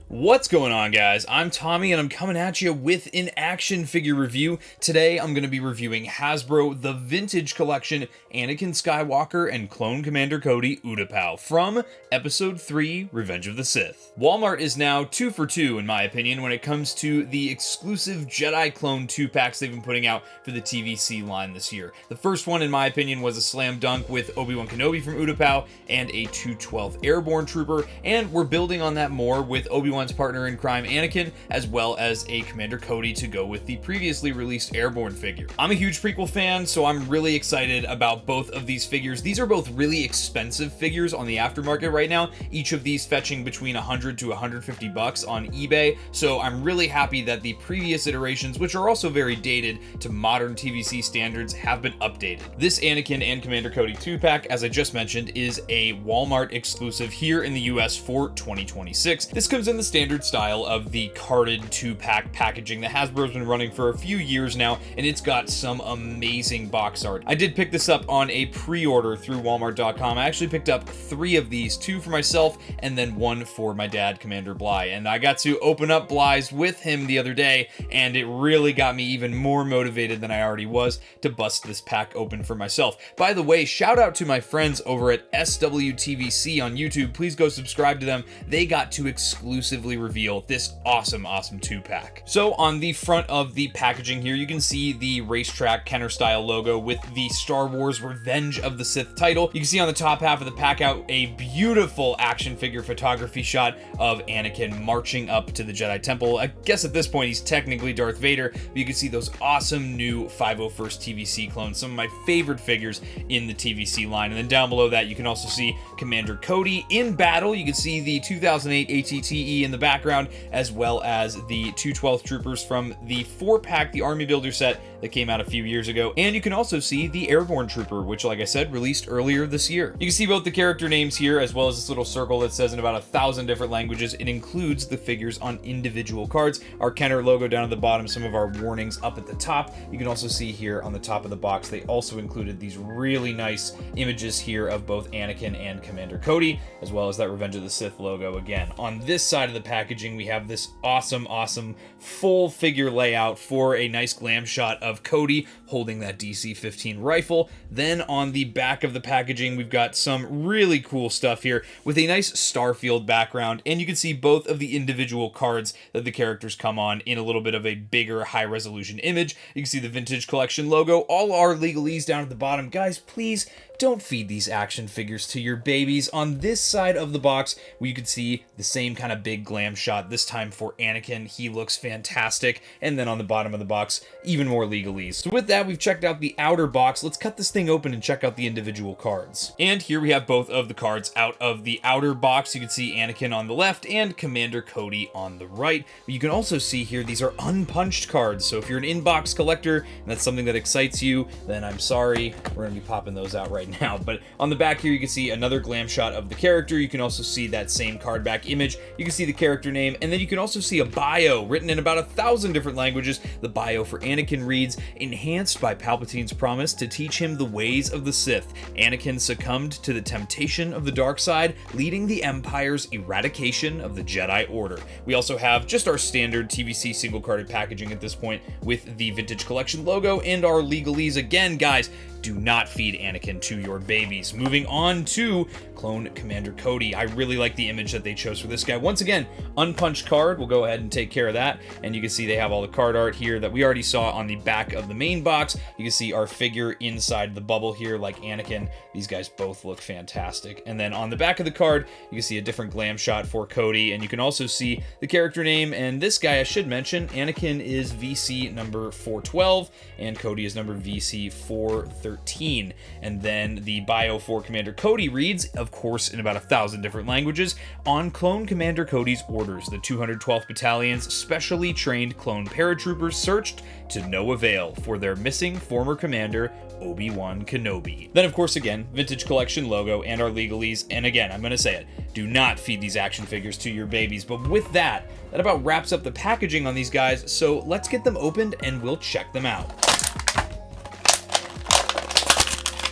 What's going on, guys? I'm Tommy and I'm coming at you with an action figure review. Today I'm going to be reviewing Hasbro The Vintage Collection Anakin Skywalker and Clone Commander Cody Utapau from Episode 3 Revenge of the Sith. Walmart is now 2 for 2 in my opinion when it comes to the exclusive Jedi Clone 2-packs they've been putting out for the TVC line this year. The first one in my opinion was a slam dunk with Obi-Wan Kenobi from Utapau and a 212th Airborne Trooper, and we're building on that more with Obi-Wan's partner in crime Anakin, as well as a Commander Cody to go with the previously released Airborne figure. I'm a huge prequel fan, so I'm really excited about both of these figures. These are both really expensive figures on the aftermarket right now, each of these fetching between 100 to 150 bucks on eBay, so I'm really happy that the previous iterations, which are also very dated to modern TVC standards, have been updated. This Anakin and Commander Cody 2-pack, as I just mentioned, is a Walmart exclusive here in the US for 2026. This comes in the standard style of the carded 2-pack packaging that Hasbro's been running for a few years now, and it's got some amazing box art. I did pick this up on a pre-order through Walmart.com. I actually picked up 3 of these, 2 for myself and then 1 for my dad, Commander Bly, and I got to open up Bly's with him the other day, and it really got me even more motivated than I already was to bust this pack open for myself. By the way, shout out to my friends over at SWTVC on YouTube. Please go subscribe to them. They got to exclusively reveal this awesome 2-pack. So on the front of the packaging here, you can see the racetrack Kenner style logo with the Star Wars Revenge of the Sith title. You can see on the top half of the pack out a beautiful action figure photography shot of Anakin marching up to the Jedi Temple. I guess at this point he's technically Darth Vader, but you can see those awesome new 501st TVC clones, some of my favorite figures in the TVC line. And then down below that you can also see Commander Cody in battle. You can see the 2008 ATTE in the background, as well as the 212th Troopers from the 4-pack, the Army Builder set that came out a few years ago. And you can also see the Airborne Trooper, which, like I said, released earlier this year. You can see both the character names here, as well as this little circle that says in about 1,000 different languages. It includes the figures on individual cards, our Kenner logo down at the bottom, some of our warnings up at the top. You can also see here on the top of the box, they also included these really nice images here of both Anakin and Commander Cody, as well as that Revenge of the Sith logo again. On this side of the packaging, we have this awesome full figure layout for a nice glam shot of Cody holding that DC-15 rifle. Then on the back of the packaging, we've got some really cool stuff here with a nice Starfield background, and you can see both of the individual cards that the characters come on in a little bit of a bigger high-resolution image. You can see the Vintage Collection logo, all our legalese down at the bottom. Guys, please don't feed these action figures to your babies. On this side of the box, you can see the same kind of big glam shot, this time for Anakin. He looks fantastic. And then on the bottom of the box, even more legalese. So with that, we've checked out the outer box. Let's cut this thing open and check out the individual cards. And here we have both of the cards out of the outer box. You can see Anakin on the left and Commander Cody on the right. But you can also see here, these are unpunched cards. So if you're an in-box collector and that's something that excites you, then I'm sorry. We're going to be popping those out right now. But on the back here, you can see another glam shot of the character. You can also see that same card back image. You can see the character name, and then you can also see a bio written in about 1,000 different languages. The bio for Anakin reads, "Enhanced by Palpatine's promise to teach him the ways of the Sith, Anakin succumbed to the temptation of the dark side, leading the Empire's eradication of the Jedi Order." We also have just our standard TVC single-carded packaging at this point with the Vintage Collection logo and our legalese. Again, guys, do not feed Anakin to your babies. Moving on to Clone Commander Cody. I really like the image that they chose for this guy. Once again, unpunched card. We'll go ahead and take care of that. And you can see they have all the card art here that we already saw on the back of the main box. You can see our figure inside the bubble here like Anakin. These guys both look fantastic. And then on the back of the card, you can see a different glam shot for Cody. And you can also see the character name. And this guy, I should mention, Anakin is VC number 412 and Cody is number VC 413. And then then the bio for Commander Cody reads, of course in about 1,000 different languages, on Clone Commander Cody's orders, the 212th Battalion's specially trained clone paratroopers searched to no avail for their missing former commander, Obi-Wan Kenobi. Then of course again, Vintage Collection logo and our legalese, and again, I'm gonna say it, do not feed these action figures to your babies. But with that about wraps up the packaging on these guys, so let's get them opened and we'll check them out.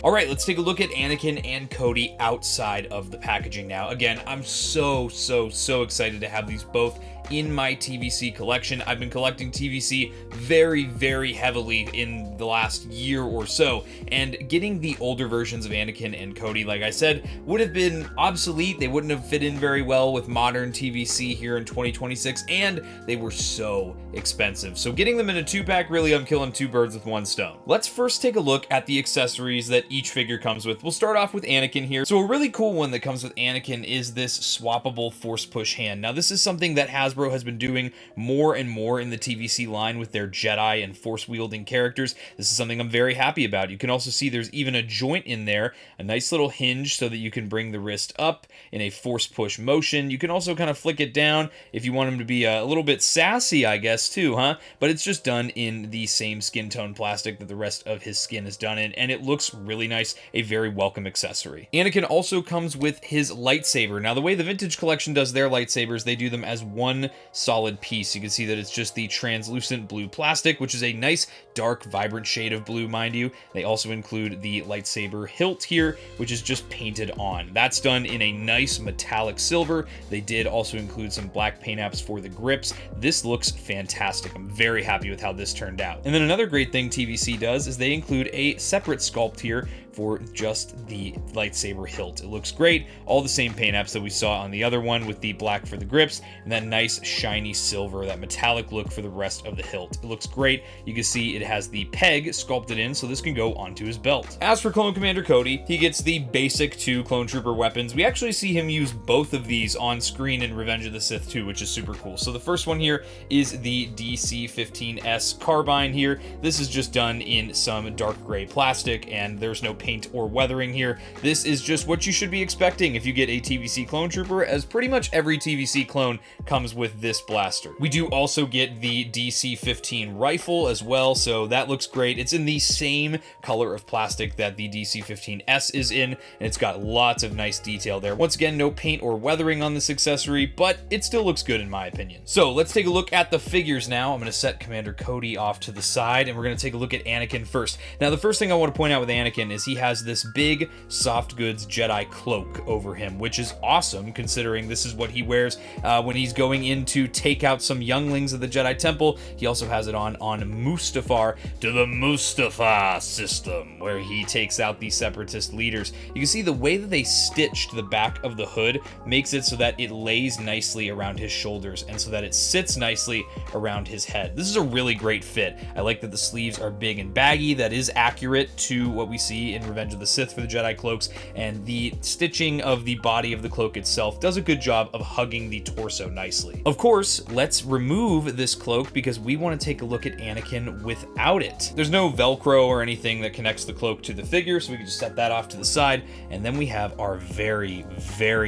All right, let's take a look at Anakin and Cody outside of the packaging now. Again, I'm so excited to have these both in my TVC collection. I've been collecting TVC very heavily in the last year or so, and getting the older versions of Anakin and Cody, like I said, would have been obsolete. They wouldn't have fit in very well with modern TVC here in 2026, and they were so expensive. So getting them in a 2-pack, really, I'm killing 2 birds with 1 stone. Let's first take a look at the accessories that each figure comes with. We'll start off with Anakin here. So a really cool one that comes with Anakin is this swappable force push hand. Now this is something that Hasbro has been doing more and more in the TVC line with their Jedi and force wielding characters. This is something I'm very happy about. You can also see there's even a joint in there, a nice little hinge so that you can bring the wrist up in a force push motion. You can also kind of flick it down if you want him to be a little bit sassy, I guess, too, huh? But it's just done in the same skin tone plastic that the rest of his skin is done in, and it looks really nice, a very welcome accessory. Anakin also comes with his lightsaber. Now the way the Vintage Collection does their lightsabers, they do them as one solid piece. You can see that it's just the translucent blue plastic, which is a nice dark vibrant shade of blue, mind you. They also include the lightsaber hilt here, which is just painted on. That's done in a nice metallic silver. They did also include some black paint apps for the grips. This looks fantastic. I'm very happy with how this turned out. And then another great thing TVC does is they include a separate sculpt here for just the lightsaber hilt. It looks great. All the same paint apps that we saw on the other one, with the black for the grips and that nice shiny silver, that metallic look for the rest of the hilt. It looks great. You can see it has the peg sculpted in, so this can go onto his belt. As for Clone Commander Cody, he gets the basic 2 Clone Trooper weapons. We actually see him use both of these on screen in Revenge of the Sith 2, which is super cool. So the first one here is the DC-15S carbine here. This is just done in some dark gray plastic, and there's no paint or weathering here. This is just what you should be expecting if you get a TVC Clone Trooper, as pretty much every TVC clone comes with this blaster. We do also get the DC-15 rifle as well, so that looks great. It's in the same color of plastic that the DC-15S is in, and it's got lots of nice detail there. Once again, no paint or weathering on this accessory, but it still looks good in my opinion. So let's take a look at the figures now. I'm going to set Commander Cody off to the side, and we're going to take a look at Anakin first. Now the first thing I want to point out with Anakin is he has this big soft goods Jedi cloak over him, which is awesome considering this is what he wears when he's going in to take out some younglings of the Jedi Temple. He also has it on Mustafar, to the Mustafar system, where he takes out the Separatist leaders. You can see the way that they stitched the back of the hood makes it so that it lays nicely around his shoulders and so that it sits nicely around his head. This is a really great fit. I like that the sleeves are big and baggy. That is accurate to what we see in Revenge of the Sith for the Jedi cloaks, and the stitching of the body of the cloak itself does a good job of hugging the torso nicely. Of course, let's remove this cloak because we want to take a look at Anakin without it. There's no Velcro or anything that connects the cloak to the figure, so we can just set that off to the side, and then we have our very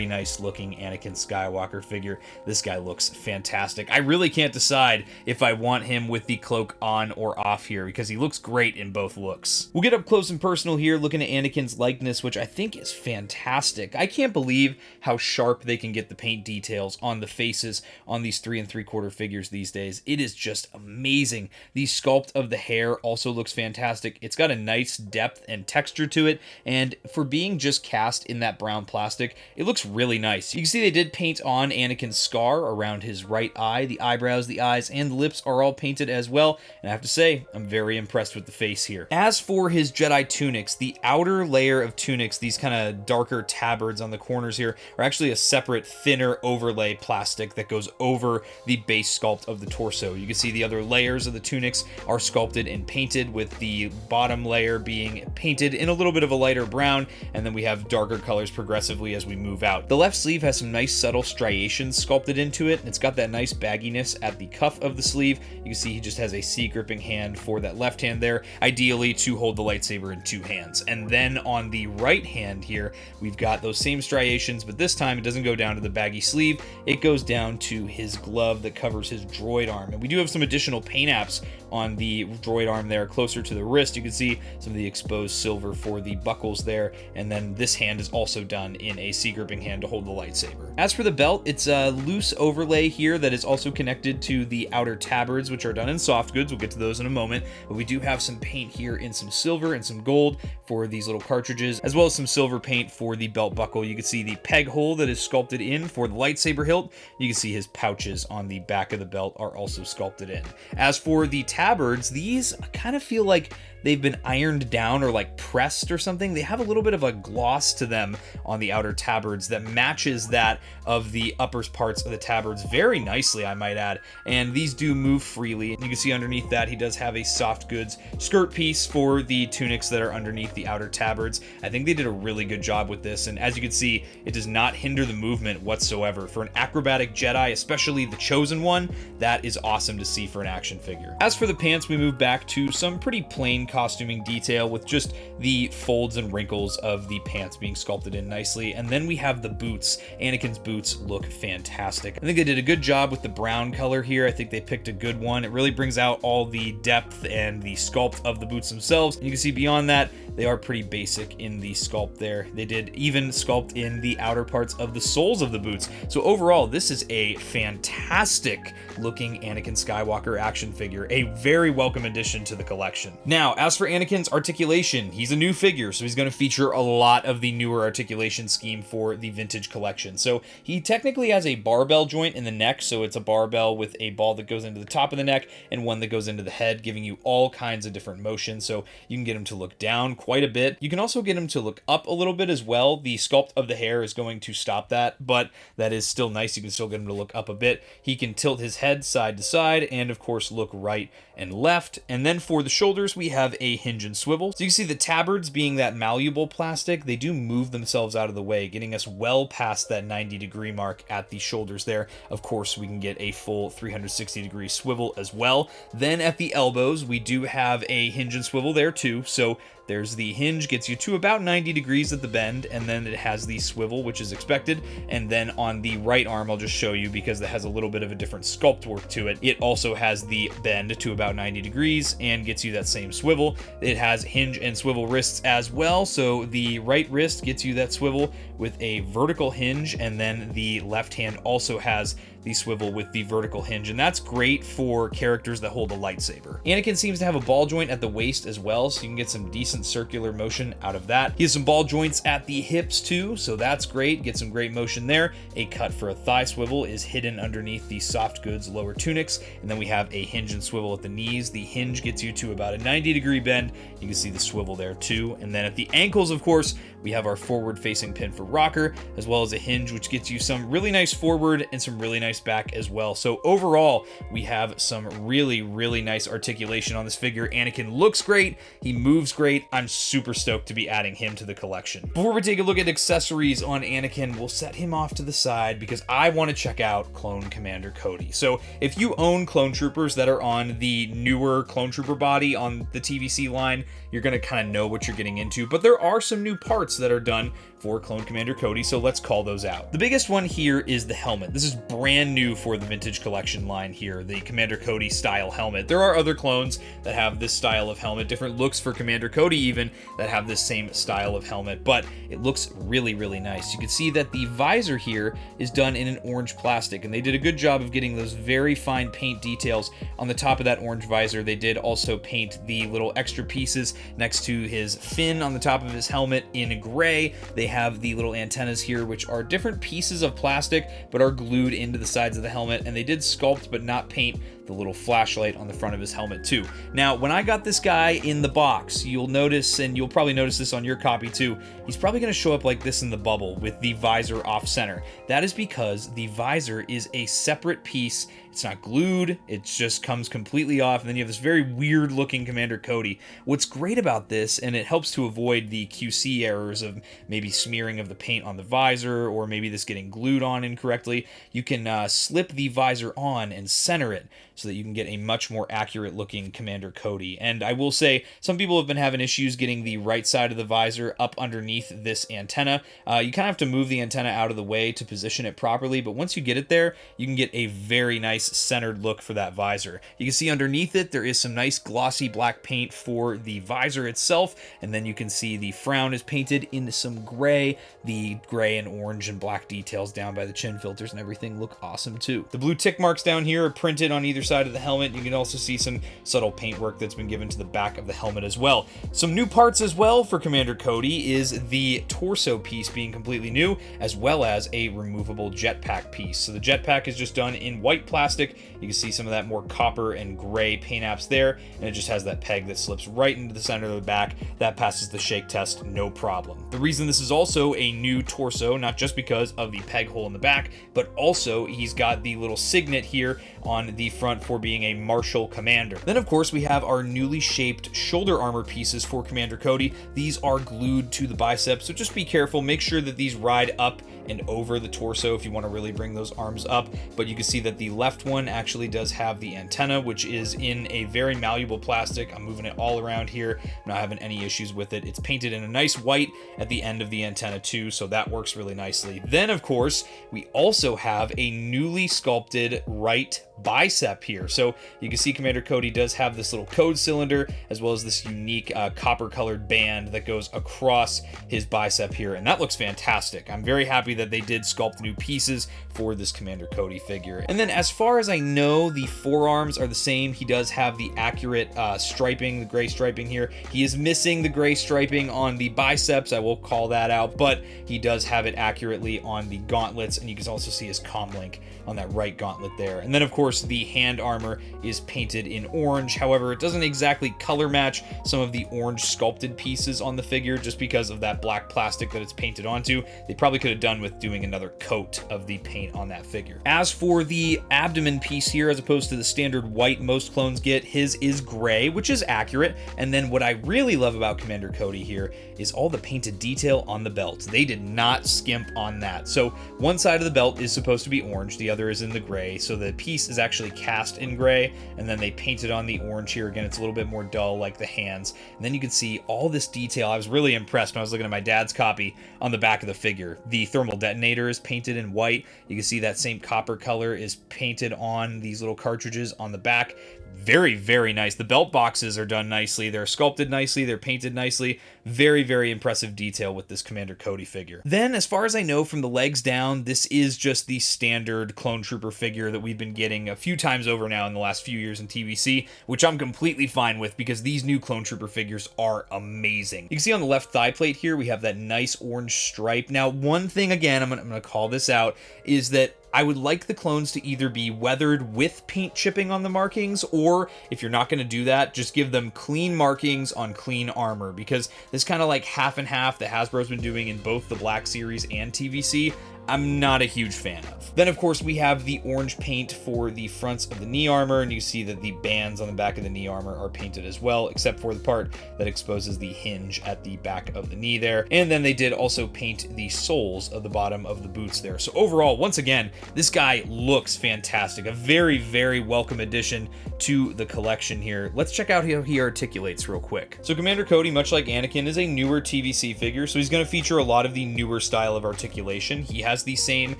nice looking Anakin Skywalker figure. This guy looks fantastic. I really can't decide if I want him with the cloak on or off here because he looks great in both looks. We'll get up close and personal here looking at Anakin's likeness, which I think is fantastic. I can't believe how sharp they can get the paint details on the faces on these 3 3/4 figures these days. It is just amazing. The sculpt of the hair also looks fantastic. It's got a nice depth and texture to it, and for being just cast in that brown plastic, it looks really nice. You can see they did paint on Anakin's scar around his right eye. The eyebrows, the eyes, and the lips are all painted as well, and I have to say, I'm very impressed with the face here. As for his Jedi tunics, the outer layer of tunics, these kind of darker tabards on the corners here, are actually a separate, thinner overlay plastic that goes over the base sculpt of the torso. You can see the other layers of the tunics are sculpted and painted, with the bottom layer being painted in a little bit of a lighter brown, and then we have darker colors progressively as we move out. The left sleeve has some nice subtle striations sculpted into it. It's got that nice bagginess at the cuff of the sleeve. You can see he just has a C gripping hand for that left hand there, ideally to hold the lightsaber in 2 hands. boots. And then on the right hand here, we've got those same striations, but this time it doesn't go down to the baggy sleeve. It goes down to his glove that covers his droid arm. And we do have some additional paint apps on the droid arm there closer to the wrist. You can see some of the exposed silver for the buckles there. And then this hand is also done in a C-gripping hand to hold the lightsaber. As for the belt, it's a loose overlay here that is also connected to the outer tabards, which are done in soft goods. We'll get to those in a moment, but we do have some paint here in some silver and some gold for these little cartridges, as well as some silver paint for the belt buckle. You can see the peg hole that is sculpted in for the lightsaber hilt. You can see his pouches on the back of the belt are also sculpted in. As for the tabards, these kind of feel like they've been ironed down or like pressed or something. They have a little bit of a gloss to them on the outer tabards that matches that of the upper parts of the tabards very nicely, I might add. And these do move freely. You can see underneath that he does have a soft goods skirt piece for the tunics that are underneath the outer tabards. I think they did a really good job with this, and as you can see, it does not hinder the movement whatsoever. For an acrobatic Jedi, especially the chosen one, that is awesome to see for an action figure. As for the pants, we move back to some pretty plain costuming detail with just the folds and wrinkles of the pants being sculpted in nicely. And then we have the boots. Anakin's boots look fantastic. I think they did a good job with the brown color here. I think they picked a good one. It really brings out all the depth and the sculpt of the boots themselves. And you can see beyond that, they are pretty basic in the sculpt there. They did even sculpt in the outer parts of the soles of the boots. So overall, this is a fantastic looking Anakin Skywalker action figure, a very welcome addition to the collection. Now, as for Anakin's articulation, he's a new figure, so he's going to feature a lot of the newer articulation scheme for the vintage collection. So he technically has a barbell joint in the neck, so it's a barbell with a ball that goes into the top of the neck and one that goes into the head, giving you all kinds of different motions. So you can get him to look down quite a bit. You can also get him to look up a little bit as well. The sculpt of the hair is going to stop that, but that is still nice. You can still get him to look up a bit. He can tilt his head side to side and of course look right and left. And then for the shoulders, we have a hinge and swivel. So you can see the tabards, being that malleable plastic, they do move themselves out of the way, getting us well past that 90-degree mark at the shoulders there. Of course, we can get a full 360-degree swivel as well. Then at the elbows, we do have a hinge and swivel there too. So there's the hinge, gets you to about 90 degrees at the bend, and then it has the swivel, which is expected. And then on the right arm, I'll just show you because it has a little bit of a different sculpt work to it. It also has the bend to about 90 degrees and gets you that same swivel. It has hinge and swivel wrists as well. So the right wrist gets you that swivel with a vertical hinge, and then the left hand also has the swivel with the vertical hinge, and that's great for characters that hold a lightsaber. Anakin seems to have a ball joint at the waist as well, so you can get some decent circular motion out of that. He has some ball joints at the hips too, so that's great. Get some great motion there. A cut for a thigh swivel is hidden underneath the soft goods lower tunics, and then we have a hinge and swivel at the knees. The hinge gets you to about a 90-degree bend. You can see the swivel there too. And then at the ankles, of course, we have our forward-facing pin for rocker, as well as a hinge, which gets you some really nice forward and some really nice back as well. So overall, we have some really, really nice articulation on this figure. Anakin looks great. He moves great. I'm super stoked to be adding him to the collection. Before we take a look at accessories on Anakin, we'll set him off to the side because I want to check out Clone Commander Cody. So if you own clone troopers that are on the newer clone trooper body on the TVC line, you're going to kind of know what you're getting into, but there are some new parts that are done for Clone Commander Cody, so let's call those out. The biggest one here is the helmet. This is brand new for the vintage collection line here, the Commander Cody style helmet. There are other clones that have this style of helmet, different looks for Commander Cody even, that have this same style of helmet, but it looks really, really nice. You can see that the visor here is done in an orange plastic, and they did a good job of getting those very fine paint details on the top of that orange visor. They did also paint the little extra pieces next to his fin on the top of his helmet in gray. They have the little antennas here, which are different pieces of plastic but are glued into the sides of the helmet, and they did sculpt but not paint the little flashlight on the front of his helmet too. Now, when I got this guy in the box, you'll notice, and you'll probably notice this on your copy too, he's probably going to show up like this in the bubble with the visor off center. That is because the visor is a separate piece. It's not glued, it just comes completely off, and then you have this very weird looking Commander Cody. What's great about this, and it helps to avoid the QC errors of maybe smearing of the paint on the visor, or maybe this getting glued on incorrectly, you can slip the visor on and center it. so that you can get a much more accurate looking Commander Cody. And I will say, some people have been having issues getting the right side of the visor up underneath this antenna. You kind of have to move the antenna out of the way to position it properly, but once you get it there, you can get a very nice centered look for that visor. You can see underneath it, there is some nice glossy black paint for the visor itself, and then you can see the frown is painted in some gray. The gray and orange and black details down by the chin filters and everything look awesome too. The blue tick marks down here are printed on either side of the helmet. You can also see some subtle paintwork that's been given to the back of the helmet as well. Some new parts as well for Commander Cody is the torso piece being completely new, as well as a removable jetpack piece. So the jetpack is just done in white plastic. You can see some of that more copper and gray paint apps there, and it just has that peg that slips right into the center of the back. That passes the shake test, no problem. The reason this is also a new torso, not just because of the peg hole in the back, but also he's got the little signet here on the front for being a Marshal Commander. Then of course we have our newly shaped shoulder armor pieces for Commander Cody. These are glued to the bicep, so just be careful. Make sure that these ride up and over the torso if you want to really bring those arms up. But you can see that the left one actually does have the antenna, which is in a very malleable plastic. I'm moving it all around here. I'm not having any issues with it. It's painted in a nice white at the end of the antenna too, so that works really nicely. Then of course we also have a newly sculpted right bicep here. So you can see Commander Cody does have this little code cylinder, as well as this unique copper colored band that goes across his bicep here, and that looks fantastic. I'm very happy that they did sculpt new pieces for this Commander Cody figure. And then as far as I know, the forearms are the same. He does have the accurate striping, the gray striping here. He is missing the gray striping on the biceps, I will call that out, but he does have it accurately on the gauntlets, and you can also see his comm link on that right gauntlet there. And then of course the hand armor is painted in orange. However, it doesn't exactly color match some of the orange sculpted pieces on the figure just because of that black plastic that it's painted onto. They probably could have done with doing another coat of the paint on that figure. As for the abdomen piece here, as opposed to the standard white most clones get, his is gray, which is accurate. And then what I really love about Commander Cody here is all the painted detail on the belt. They did not skimp on that. So one side of the belt is supposed to be orange, the other is in the gray. So the piece is actually cast in gray, and then they painted on the orange here. Again, it's a little bit more dull like the hands. And then you can see all this detail. I was really impressed when I was looking at my dad's copy on the back of the figure. The thermal detonator is painted in white. You can see that same copper color is painted on these little cartridges on the back. Very, very nice. The belt boxes are done nicely. They're sculpted nicely. They're painted nicely. Very, very impressive detail with this Commander Cody figure. Then, as far as I know, from the legs down, this is just the standard clone trooper figure that we've been getting a few times over now in the last few years in TVC, which I'm completely fine with because these new clone trooper figures are amazing. You can see on the left thigh plate here, we have that nice orange stripe. Now, one thing, again, I'm going to call this out, is that I would like the clones to either be weathered with paint chipping on the markings, or if you're not going to do that, just give them clean markings on clean armor, because this kind of like half and half that Hasbro's been doing in both the Black Series and TVC, I'm not a huge fan of. Then, of course, we have the orange paint for the fronts of the knee armor, and you see that the bands on the back of the knee armor are painted as well, except for the part that exposes the hinge at the back of the knee there. And then they did also paint the soles of the bottom of the boots there. So overall, once again, this guy looks fantastic. A very, very welcome addition to the collection here. Let's check out how he articulates real quick. So Commander Cody, much like Anakin, is a newer TVC figure, so he's going to feature a lot of the newer style of articulation. He has the same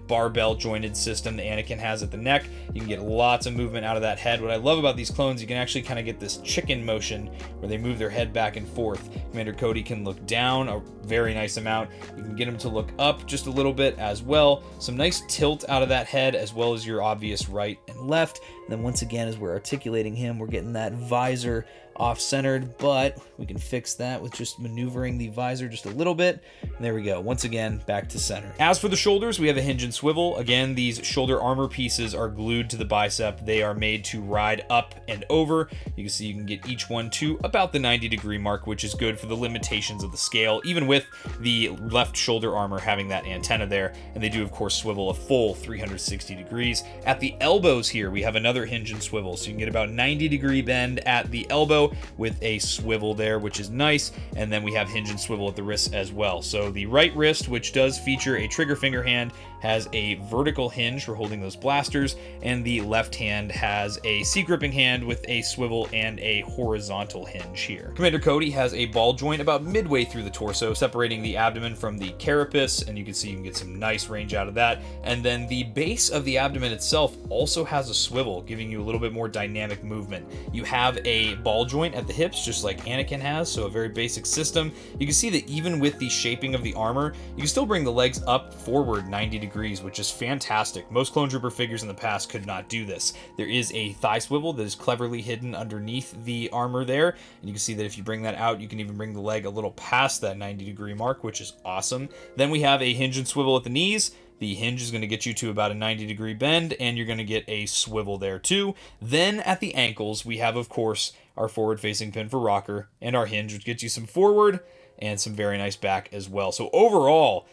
barbell jointed system that Anakin has at the neck. You can get lots of movement out of that head. What I love about these clones, you can actually kind of get this chicken motion where they move their head back and forth. Commander Cody can look down a very nice amount. You can get him to look up just a little bit as well. Some nice tilt out of that head, as well as your obvious right and left. And then once again, as we're articulating him, we're getting that visor off-centered, but we can fix that with just maneuvering the visor just a little bit. And there we go. Once again, back to center. As for the shoulders, we have a hinge and swivel. Again, these shoulder armor pieces are glued to the bicep. They are made to ride up and over. You can see you can get each one to about the 90-degree mark, which is good for the limitations of the scale, even with the left shoulder armor having that antenna there. And they do, of course, swivel a full 360 degrees. At the elbows here, we have another hinge and swivel, so you can get about 90-degree bend at the elbow. with a swivel there, which is nice. And then we have hinge and swivel at the wrist as well. So the right wrist, which does feature a trigger finger hand, has a vertical hinge for holding those blasters, and the left hand has a C-gripping hand with a swivel and a horizontal hinge here. Commander Cody has a ball joint about midway through the torso, separating the abdomen from the carapace, and you can see you can get some nice range out of that. And then the base of the abdomen itself also has a swivel, giving you a little bit more dynamic movement. You have a ball joint at the hips, just like Anakin has, so a very basic system. You can see that even with the shaping of the armor, you can still bring the legs up forward 90 degrees, which is fantastic. Most clone trooper figures in the past could not do this. There is a thigh swivel that is cleverly hidden underneath the armor there, and you can see that if you bring that out, you can even bring the leg a little past that 90-degree mark, which is awesome. Then we have a hinge and swivel at the knees. The hinge is going to get you to about a 90-degree bend, and you're going to get a swivel there too. Then at the ankles, we have, of course, our forward-facing pin for rocker, and our hinge, which gets you some forward and some very nice back as well. So overall,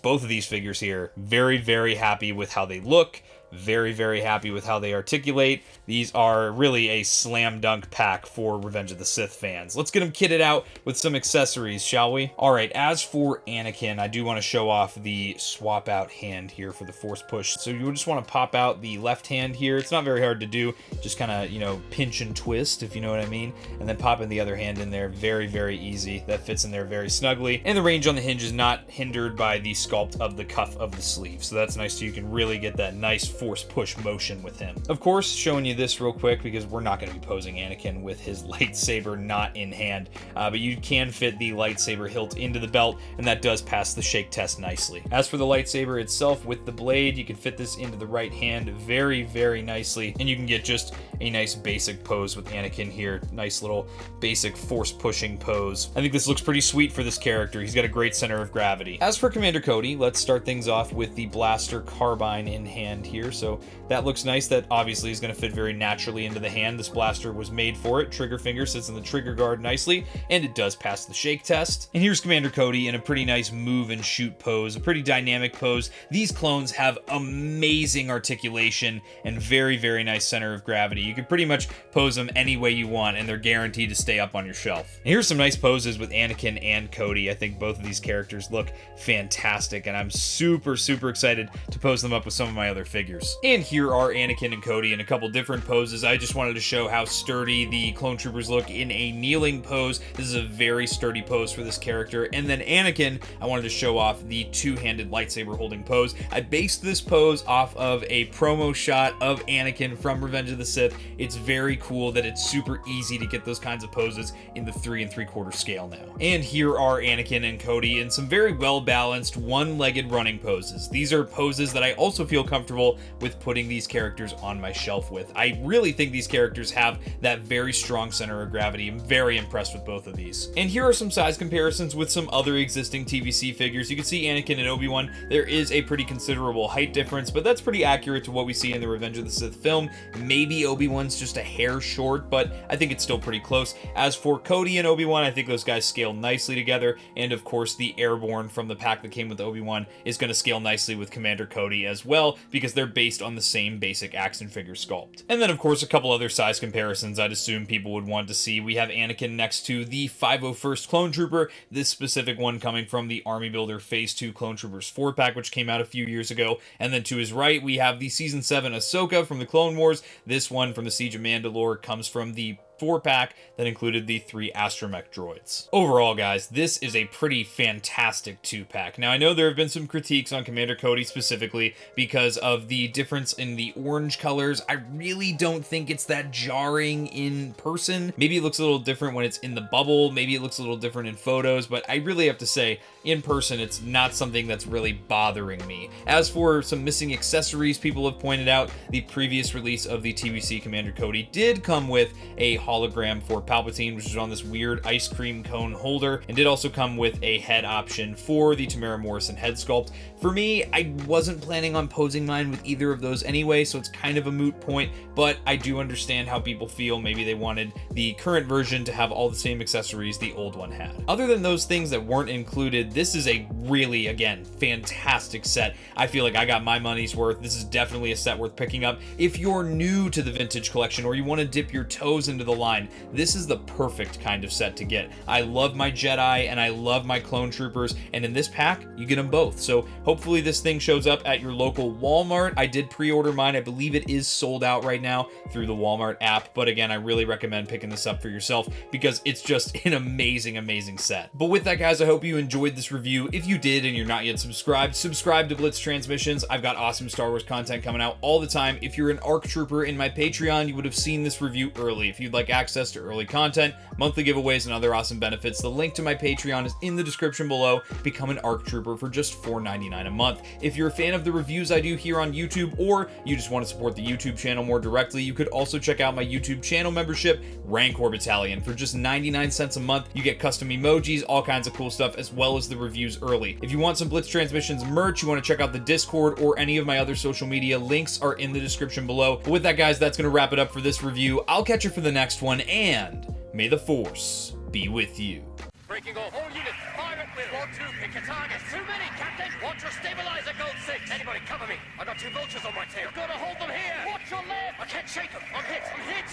both of these figures here, very, very happy with how they look. Very, very happy with how they articulate. These are really a slam dunk pack for Revenge of the Sith fans. Let's get them kitted out with some accessories, shall we? All right, as for Anakin, I do want to show off the swap out hand here for the force push. So you just want to pop out the left hand here. It's not very hard to do. Just kind of, you know, pinch and twist, if you know what I mean. And then pop in the other hand in there. Very, very easy. That fits in there very snugly. And the range on the hinge is not hindered by the sculpt of the cuff of the sleeve. So that's nice too. You can really get that nice force push motion with him. Of course, showing you this real quick because we're not going to be posing Anakin with his lightsaber not in hand, but you can fit the lightsaber hilt into the belt, and that does pass the shake test nicely. As for the lightsaber itself with the blade, you can fit this into the right hand very, very nicely, and you can get just a nice basic pose with Anakin here. Nice little basic force pushing pose. I think this looks pretty sweet for this character. He's got a great center of gravity. As for Commander Cody, let's start things off with the blaster carbine in hand here. So that looks nice. That obviously is going to fit very naturally into the hand. This blaster was made for it. Trigger finger sits in the trigger guard nicely, and it does pass the shake test. And here's Commander Cody in a pretty nice move and shoot pose, a pretty dynamic pose. These clones have amazing articulation and very, very nice center of gravity. You can pretty much pose them any way you want, and they're guaranteed to stay up on your shelf. And here's some nice poses with Anakin and Cody. I think both of these characters look fantastic, and I'm super, super excited to pose them up with some of my other figures. And here are Anakin and Cody in a couple different poses. I just wanted to show how sturdy the clone troopers look in a kneeling pose. This is a very sturdy pose for this character. And then Anakin, I wanted to show off the two-handed lightsaber holding pose. I based this pose off of a promo shot of Anakin from Revenge of the Sith. It's very cool that it's super easy to get those kinds of poses in the 3 3/4 scale now. And here are Anakin and Cody in some very well-balanced one-legged running poses. These are poses that I also feel comfortable with putting these characters on my shelf with. I really think these characters have that very strong center of gravity. I'm very impressed with both of these. And here are some size comparisons with some other existing TVC figures. You can see Anakin and Obi-Wan. There is a pretty considerable height difference, but that's pretty accurate to what we see in the Revenge of the Sith film. Maybe Obi-Wan's just a hair short, but I think it's still pretty close. As for Cody and Obi-Wan, I think those guys scale nicely together, and of course the Airborne from the pack that came with Obi-Wan is going to scale nicely with Commander Cody as well, because they're based on the same basic action figure sculpt. And then of course a couple other size comparisons I'd assume people would want to see. We have Anakin next to the 501st Clone Trooper, this specific one coming from the Army Builder Phase 2 Clone Troopers 4-pack, which came out a few years ago. And then to his right, we have the Season 7 Ahsoka from the Clone Wars. This one from the Siege of Mandalore comes from the 4-pack that included the 3 astromech droids. Overall, guys, this is a pretty fantastic 2-pack. Now, I know there have been some critiques on Commander Cody specifically because of the difference in the orange colors. I really don't think it's that jarring in person. Maybe it looks a little different when it's in the bubble. Maybe it looks a little different in photos, but I really have to say, in person, it's not something that's really bothering me. As for some missing accessories, people have pointed out the previous release of the TVC Commander Cody did come with a hologram for Palpatine, which is on this weird ice cream cone holder, and did also come with a head option for the Tamara Morrison head sculpt. For me, I wasn't planning on posing mine with either of those anyway, so it's kind of a moot point, but I do understand how people feel. Maybe they wanted the current version to have all the same accessories the old one had. Other than those things that weren't included, this is a really, again, fantastic set. I feel like I got my money's worth. This is definitely a set worth picking up. If you're new to the vintage collection or you want to dip your toes into the the line. This is the perfect kind of set to get. I love my Jedi and I love my clone troopers, and in this pack you get them both. So hopefully this thing shows up at your local Walmart. I did pre-order mine. I believe it is sold out right now through the Walmart app, but again, I really recommend picking this up for yourself because it's just an amazing set. But with that, guys, I hope you enjoyed this review. If you did and you're not yet subscribed, subscribe to Blitz Transmissions. I've got awesome Star Wars content coming out all the time. If you're an ARC Trooper in my Patreon, you would have seen this review early. If you'd like access to early content, monthly giveaways, and other awesome benefits, the link to my Patreon is in the description below. Become an ARC Trooper for just $4.99 a month. If you're a fan of the reviews I do here on YouTube, or you just want to support the YouTube channel more directly, you could also check out my YouTube channel membership, Rancor Battalion. For just 99 cents a month, you get custom emojis, all kinds of cool stuff, as well as the reviews early. If you want some Blitz Transmissions merch, you want to check out the Discord or any of my other social media, links are in the description below. But with that, guys, that's going to wrap it up for this review. I'll catch you for the next one, and may the Force be with you. Breaking off. All units, fire at will. 1-2, pick a target. Too many, Captain. Watch your stabilizer, Gold 6. Anybody cover me. I got 2 vultures on my tail. You've got to hold them here. Watch your left. I can't shake them. I'm hit.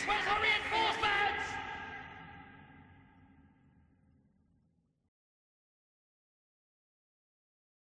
Where's our reinforcements?